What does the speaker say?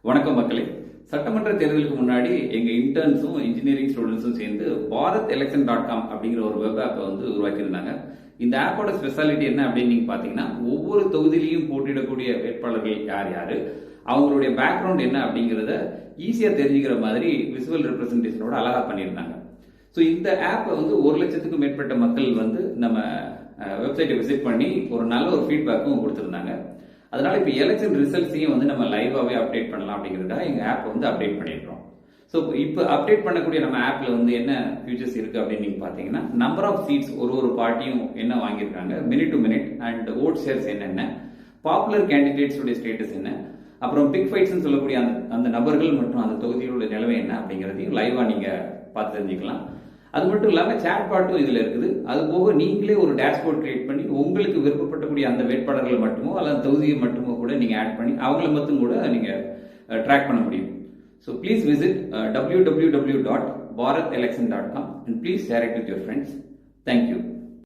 வணக்கம் மக்களே. சட்டமன்ற தேர்தலுக்கு முன்னாடி எங்க இன்டர்ன்ஸும் இன்ஜினியரிங் ஸ்டூடெண்ட்ஸும் சேர்ந்து BharatElection.com அப்படிங்கிற ஒரு வெப் ஆப்பை உருவாக்கியிருந்தாங்க. இந்த ஆப்போட ஸ்பெஷாலிட்டி என்ன அப்படின்னு நீங்க பாத்தீங்கன்னா, ஒவ்வொரு தொகுதியிலையும் போட்டியிடக்கூடிய வேட்பாளர்கள் யார் யாரு, அவங்களுடைய பேக்ரவுண்ட் என்ன அப்படிங்கறத ஈஸியா தெரிஞ்சுக்கிற மாதிரி விசுவல் ரெப்ரஸன்டேஷனோட அழகா பண்ணியிருந்தாங்க. ஸோ இந்த ஆப்பை 1,00,000க்கும் மேற்பட்ட மக்கள் நம்ம வெப்சைட்டை விசிட் பண்ணி ஒரு நல்ல ஒரு ஃபீட்பேக்கும் கொடுத்துருந்தாங்க. அதனால இப்போ எலெக்ஷன் ரிசல்ட்ஸையும் நம்ம லைவாகவே அப்டேட் பண்ணலாம் அப்படிங்கிறதுக்காக எங்கள் ஆப்பை அப்டேட் பண்ணிடுறோம். ஸோ இப்போ அப்டேட் பண்ணக்கூடிய நம்ம ஆப்பில் என்ன ஃபியூச்சர்ஸ் இருக்குது அப்படின்னு நீங்கள் பார்த்தீங்கன்னா, நம்பர் ஆஃப் சீட்ஸ் ஒரு பார்ட்டியும் என்ன வாங்கியிருக்காங்க, minute to minute and vote shares என்னென்ன, பாப்புலர் கேண்டிடேட்ஸுடைய ஸ்டேட்டஸ் என்ன, அப்புறம் பிக் ஃபைட்ஸ்ன்னு சொல்லக்கூடிய அந்த நபர்கள் மற்றும் அந்த தொகுதியோட நிலைமை என்ன அப்படிங்கிறதையும் லைவாக நீங்கள் பார்த்து தெரிஞ்சுக்கலாம். அது மட்டும் இல்லாமல் சேட் பாட்டும் இதில் இருக்குது. அது போக நீங்களே ஒரு டேஷ்போர்ட் கிரியேட் பண்ணி உங்களுக்கு விருப்பப்பட்டக்கூடிய அந்த வேட்பாளர்கள் மட்டுமோ அல்லது தொகுதியை மட்டுமோ கூட நீங்கள் ஆட் பண்ணி அவங்கள மட்டும் கூட நீங்கள் ட்ராக் பண்ண முடியும். So please visit www.bharatelection.com and please share it with your friends. Thank you.